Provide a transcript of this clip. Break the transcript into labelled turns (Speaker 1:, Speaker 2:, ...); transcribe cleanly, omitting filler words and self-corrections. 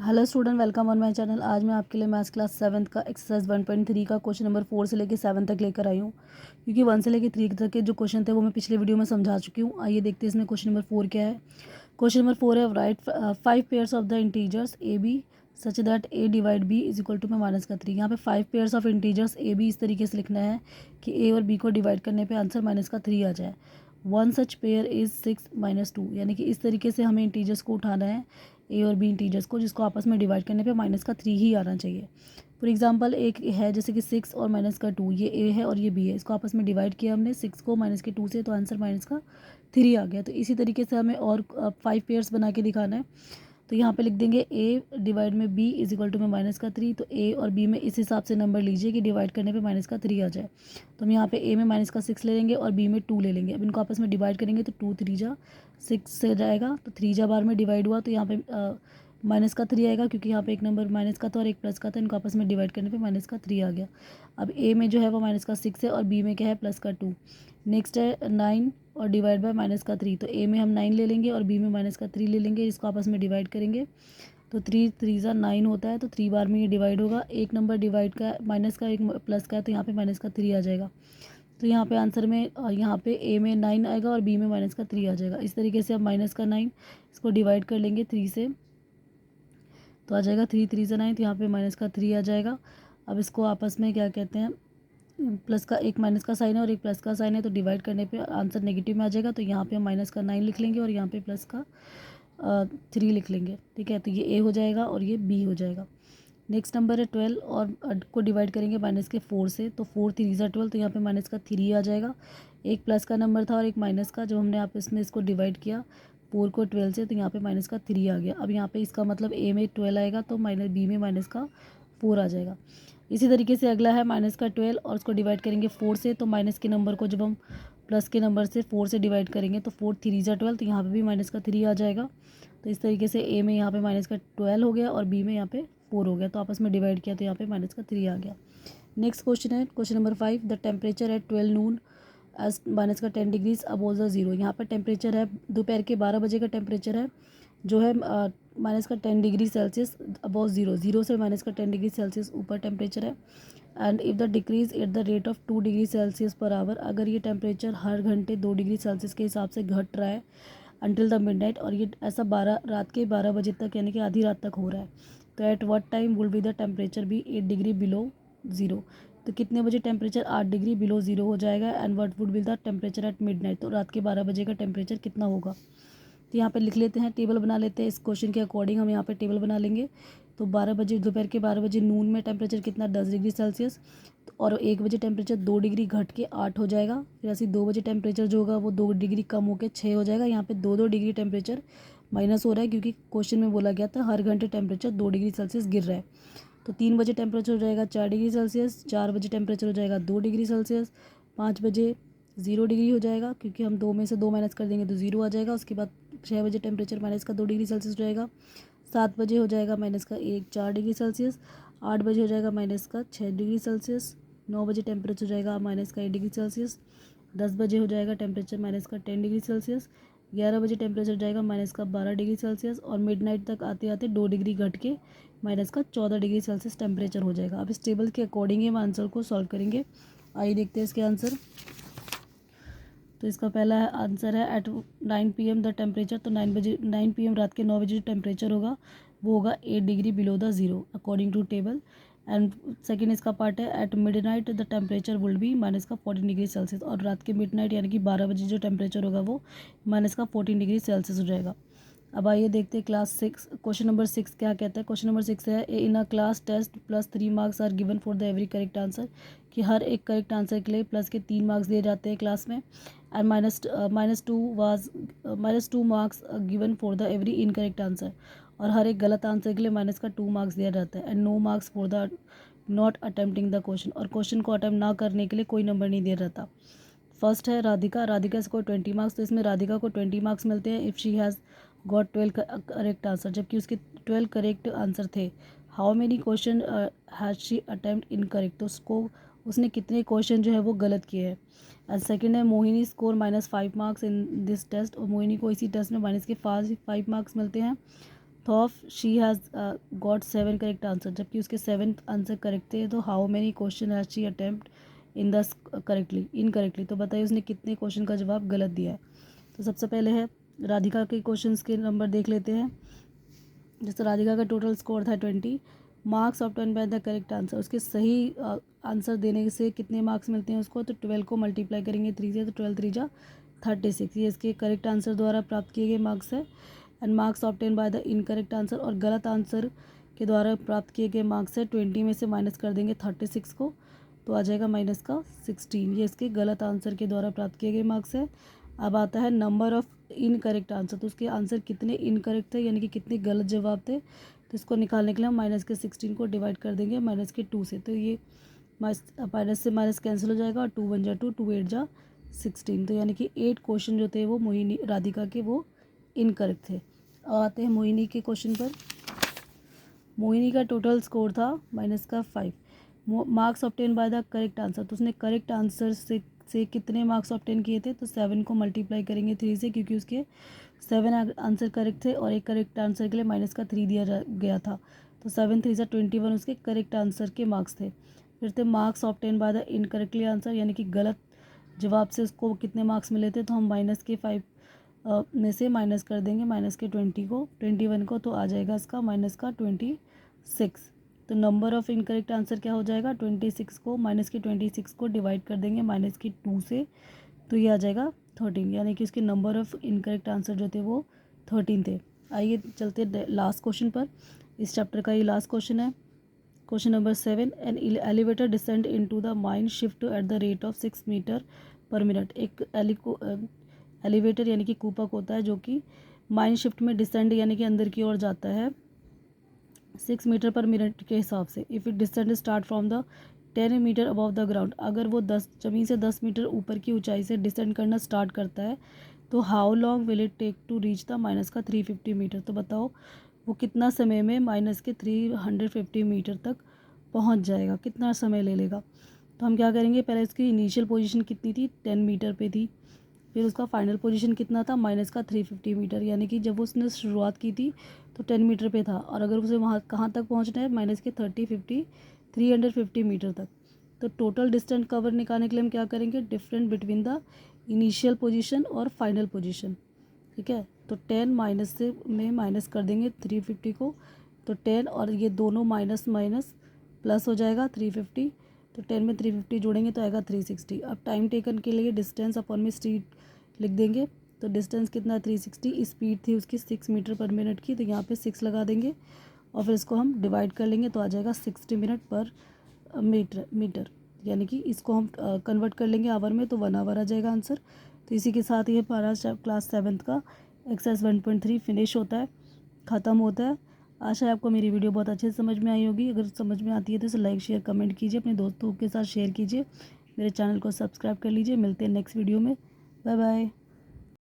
Speaker 1: Hello student, welcome on my channel. आज मैं आपके लिए मैथ्स क्लास 7th का एक्सरसाइज 1.3 का क्वेश्चन नंबर 4 से लेकर 7 तक लेकर आई हूँ, क्योंकि 1 से लेकर 3 तक के जो क्वेश्चन थे वो मैं पिछले वीडियो में समझा चुकी हूँ। आइए देखते हैं इसमें क्वेश्चन नंबर 4 क्या है। क्वेश्चन नंबर 4 है, write 5 pairs of the integers A B such that A divide B is equal to में माइनस का 3। यहाँ पे 5 pairs of integers A B इस तरीके से लिखना है कि ए और बी को डिवाइड करने पर आंसर माइनस का 3 आ जाए। वन सच पेयर इज 6 - 2, यानी कि इस तरीके से हमें इंटीजर्स को उठाना है, ए और बी इंटीजर्स को, जिसको आपस में डिवाइड करने पे माइनस का 3 ही आना चाहिए। फॉर एग्जांपल एक है जैसे कि 6 और माइनस का 2, ये ए है और ये बी है, इसको आपस में डिवाइड किया हमने 6 को माइनस के 2 से, तो आंसर माइनस का 3 आ गया। तो इसी तरीके से हमें और 5 पेयर्स बना के दिखाना है। तो यहाँ पे लिख देंगे ए डिवाइड में बी इज इक्वल टू में माइनस का 3। तो ए और बी में इस हिसाब से नंबर लीजिए कि डिवाइड करने पे माइनस का 3 आ जाए। तो हम यहाँ पे ए में माइनस का 6 ले लेंगे और बी में 2 ले लेंगे। अब इनको आपस में डिवाइड करेंगे तो 2 3 जा 6 से जाएगा, तो 3 जा बार में डिवाइड हुआ, तो यहाँ पे माइनस का 3 आएगा, क्योंकि यहाँ पे एक नंबर माइनस का था और एक प्लस का था। इनको आपस में डिवाइड करने पे माइनस का 3 आ गया। अब ए में जो है वो माइनस का 6 है और बी में क्या है, प्लस का 2। नेक्स्ट है 9 और डिवाइड बाय माइनस का 3। तो ए में हम 9 ले लेंगे और बी में माइनस का 3 ले लेंगे, इसको आपस में डिवाइड करेंगे तो 3 3 ज़ा 9 होता है। तो 3 बार में ये डिवाइड होगा। एक नंबर डिवाइड का माइनस का, एक प्लस का है, तो यहाँ पे माइनस का 3 आ जाएगा। तो यहाँ पे आंसर में यहाँ पे ए में 9 आएगा और बी में माइनस का 3 आ जाएगा। इस तरीके से अब माइनस का 9 इसको डिवाइड कर लेंगे 3 से, तो आ जाएगा 3 3 ज़ा 9, तो यहाँ पे माइनस का 3 आ जाएगा। अब इसको आपस में क्या कहते हैं, प्लस का एक माइनस का साइन है और एक प्लस का साइन है, तो डिवाइड करने पे आंसर नेगेटिव में आ जाएगा। तो यहाँ पे हम माइनस का 9 लिख लेंगे और यहाँ पे प्लस का 3 लिख लेंगे। ठीक है, तो ये ए हो जाएगा और ये बी हो जाएगा। नेक्स्ट नंबर है 12 और को डिवाइड करेंगे माइनस के 4 से, तो 4 3 ज़ा 12, तो यहाँ पे माइनस का 3 आ जाएगा। एक प्लस का नंबर था और एक माइनस का, जो हमने आप इसमें इसको डिवाइड किया 4 को 12 से, तो यहाँ पे माइनस का 3 आ गया। अब यहाँ पे इसका मतलब ए में 12 आएगा तो माइनस बी में माइनस का 4 आ जाएगा। इसी तरीके से अगला है माइनस का 12 और उसको डिवाइड करेंगे 4 से, तो माइनस के नंबर को जब हम प्लस के नंबर से 4 से डिवाइड करेंगे तो 4 3 ज़ा 12, तो यहाँ पे भी माइनस का 3 आ जाएगा। तो इस तरीके से ए में यहाँ पे माइनस का 12 हो गया और बी में यहाँ पे 4 हो गया, तो आपस में डिवाइड किया तो यहाँ पे माइनस का 3 आ गया। नेक्स्ट क्वेश्चन है question number 5, the temperature at 12 noon is minus का 10 डिग्रीज अबोव द जीरो। यहाँ पर टेम्परेचर है दोपहर के 12 बजे का टेम्परेचर है, जो है माइनस का 10 degree Celsius above zero, zero से माइनस का 10 डिग्री सेल्सियस ऊपर टेम्परेचर है। And if the decrease at the rate of 2 degree Celsius per hour, अगर ये टेम्परेचर हर घंटे 2 डिग्री सेल्सियस के हिसाब से घट रहा है अंटिल द मिडनाइट, और ये ऐसा रात के 12 बजे तक, यानी कि आधी रात तक हो रहा है, तो at what time will be the temperature be 8 degree below zero. तो कितने बजे टेम्परेचर 8 डिग्री बिलो ज़ीरो हो जाएगा। And what would be the temperature eight midnight, तो रात के 12 बजे का टेम्परेचर कितना होगा। तो यहाँ पे लिख लेते हैं, टेबल बना लेते हैं। इस क्वेश्चन के अकॉर्डिंग हम यहाँ पे टेबल बना लेंगे। तो 12 बजे, दोपहर के 12 बजे नून में टेम्परेचर कितना, 10 डिग्री सेल्सियस, और 1 बजे टेम्परेचर 2 डिग्री घट के 8 हो जाएगा। फिर ऐसे 2 बजे टेम्परेचर जो होगा वो 2 डिग्री कम होकर 6 हो जाएगा। यहाँ पे 2 डिग्री टेम्परेचर माइनस हो रहा है, क्योंकि क्वेश्चन में बोला गया था हर घंटे टेम्परेचर 2 डिग्री सेल्सियस गिर रहा है। तो 3 बजे टेम्परेचर हो जाएगा 4 डिग्री सेल्सियस, 4 बजे टेम्परेचर हो जाएगा 2 डिग्री सेल्सियस, 5 बजे 0 डिग्री हो जाएगा, क्योंकि हम 2 में से 2 माइनस कर देंगे तो 0 आ जाएगा। उसके बाद 6 बजे टेम्परेचर माइनस का 2 डिग्री सेल्सियस हो जाएगा, 7 बजे हो जाएगा माइनस का 4 डिग्री सेल्सियस, 8 बजे हो जाएगा माइनस का 6 डिग्री सेल्सियस, 9 बजे टेम्परेचर हो जाएगा माइनस का 8 डिग्री सेल्सियस, 10 बजे हो जाएगा टेम्परेचर माइनस का 10 डिग्री सेल्सियस, 11 बजे टेम्परेचर हो जाएगा माइनस का 12 डिग्री सेल्सियस, और मिडनाइट तक आते आते 2 डिग्री घट के माइनस का 14 डिग्री सेल्सियस टेम्परेचर हो जाएगा। अब इस टेबल के अकॉर्डिंग हम आंसर को सॉल्व करेंगे। आइए देखते हैं इसके आंसर। तो इसका पहला आंसर है एट 9 PM द टेम्परेचर, तो 9 PM रात के 9 बजे जो टेम्परेचर होगा वो होगा 8 degree below the zero according to table. And second इसका पार्ट है at midnight the temperature will be minus का 14 डिग्री सेल्सियस, और रात के मिड नाइट यानी कि 12 बजे जो टेम्परेचर होगा वो माइनस का 14 डिग्री सेल्सियस हो जाएगा। अब आइए देखते हैं क्लास 6 क्वेश्चन नंबर 6 क्या कहता है। क्वेश्चन नंबर 6 है, in a class test plus 3 marks are given for the every correct answer, कि हर एक करेक्ट आंसर के लिए प्लस के 3 मार्क्स दिए जाते हैं क्लास में। And minus two marks given for the every incorrect answer, और हर एक गलत आंसर के लिए माइनस का 2 मार्क्स दिया जाता है। And no marks for the not attempting the question, और क्वेश्चन को अटेम्प्ट ना करने के लिए कोई नंबर नहीं दिया जाता। फर्स्ट है राधिका, राधिका स्कोर 20 मार्क्स, तो इसमें राधिका को 20 मार्क्स मिलते हैं if she has got 12 correct answer, जबकि उसके 12 करेक्ट आंसर थे। How many question has she attempt incorrect, तो उसने कितने क्वेश्चन जो है वो गलत किए हैं। एंड सेकेंड है Mohini score -5 marks in this test, और मोहिनी को इसी टेस्ट में माइनस के 5 मार्क्स मिलते हैं। Though she has got 7 correct answer, जबकि उसके 7 आंसर करेक्ट थे। तो how many question has she attempt in the correctly incorrectly, तो बताइए उसने कितने क्वेश्चन का जवाब गलत दिया है। तो सबसे पहले है राधिका के क्वेश्चंस के नंबर देख लेते हैं। जैसे राधिका का टोटल स्कोर था 20, marks obtain by the correct answer, उसके सही आंसर देने से कितने मार्क्स मिलते हैं उसको, तो 12 को मल्टीप्लाई करेंगे 3 से, तो 12 3 जा 36, ये इसके करेक्ट आंसर द्वारा प्राप्त किए गए मार्क्स है। And marks obtain by the incorrect answer, और गलत आंसर के द्वारा प्राप्त किए गए मार्क्स है। 20 में से माइनस कर देंगे 36 को, तो आ जाएगा माइनस का 16, ये इसके गलत आंसर के द्वारा प्राप्त किए गए मार्क्स है। अब आता है नंबर ऑफ़ इनकरेक्ट आंसर, तो उसके आंसर कितने इनकरेक्ट थे यानी कि कितने गलत जवाब थे, तो इसको निकालने के लिए हम माइनस के 16 को डिवाइड कर देंगे माइनस के 2 से, तो ये माइनस से माइनस कैंसिल हो जाएगा और 2 1 जा 2, 2 8 जा 16, तो यानी कि 8 क्वेश्चन जो थे वो मोहिनी राधिका के वो इनकरेक्ट थे। अब आते हैं मोहिनी के क्वेश्चन पर। मोहिनी का टोटल स्कोर था माइनस का 5, marks obtain by the correct answer, तो उसने करेक्ट आंसर से कितने मार्क्स ऑब्टेन किए थे, तो 7 को मल्टीप्लाई करेंगे 3 से, क्योंकि उसके 7 आंसर करेक्ट थे और एक करेक्ट आंसर के लिए माइनस का 3 दिया गया था, तो 7 3 से 21 उसके करेक्ट आंसर के मार्क्स थे। फिर थे marks obtain by the incorrectly answer, यानी कि गलत जवाब से उसको कितने मार्क्स मिले थे, तो हम माइनस के 5 में से माइनस कर देंगे माइनस के 21 को, तो आ जाएगा इसका माइनस का 26। तो नंबर ऑफ़ इनकरेक्ट आंसर क्या हो जाएगा, 26 को माइनस के 26 को डिवाइड कर देंगे माइनस के 2 से, तो ये आ जाएगा 13, यानी कि इसके नंबर ऑफ़ इनकरेक्ट आंसर जो थे वो 13 थे। आइए चलते लास्ट क्वेश्चन पर, इस चैप्टर का ये लास्ट क्वेश्चन है। Question number 7, an elevator descend into the mine shift at the rate of 6 metre per minute. एक एलिवेटर यानी कि कूपक होता है जो कि माइन शिफ्ट में डिसेंड यानी कि अंदर की ओर जाता है 6 मीटर पर मिनट के हिसाब से। If it descend start from the 10 metre above the ground, अगर वो 10 ज़मीन से 10 मीटर ऊपर की ऊंचाई से डिसेंड करना स्टार्ट करता है, तो how long will it take to reach the minus का 350 मीटर, तो बताओ वो कितना समय में माइनस के 350 मीटर तक पहुंच जाएगा, कितना समय ले लेगा। तो हम क्या करेंगे, पहले इसकी इनिशियल पोजीशन कितनी थी, 10 मीटर पे थी, फिर उसका फाइनल पोजीशन कितना था, माइनस का 350 मीटर, यानी कि जब उसने शुरुआत की थी तो 10 मीटर पे था, और अगर उसे वहाँ कहाँ तक पहुँचना है, माइनस के 350 मीटर तक। तो टोटल डिस्टेंस कवर निकालने के लिए हम क्या करेंगे, difference between the initial position और फाइनल पोजीशन, ठीक है। तो 10 माइनस से में माइनस कर देंगे 350 को, तो 10 और ये दोनों माइनस माइनस प्लस हो जाएगा 350, तो 10 में 350 जोड़ेंगे तो आएगा 360। अब टाइम टेकन के लिए डिस्टेंस अपॉन में स्पीड लिख देंगे, तो डिस्टेंस कितना 360, स्पीड थी उसकी 6 मीटर पर मिनट की, तो यहाँ पे 6 लगा देंगे और फिर इसको हम डिवाइड कर लेंगे, तो आ जाएगा 60 मिनट पर मीटर, यानी कि इसको हम कन्वर्ट कर लेंगे आवर में, तो 1 आवर आ जाएगा आंसर। तो इसी के साथ ये हमारा क्लास 7 का एक्सरसाइज 1.3 फिनिश होता है, ख़त्म होता है। आशा है आपको मेरी वीडियो बहुत अच्छे से समझ में आई होगी। अगर समझ में आती है तो इसे लाइक शेयर कमेंट कीजिए, अपने दोस्तों के साथ शेयर कीजिए, मेरे चैनल को सब्सक्राइब कर लीजिए। मिलते हैं नेक्स्ट वीडियो में, बाय बाय।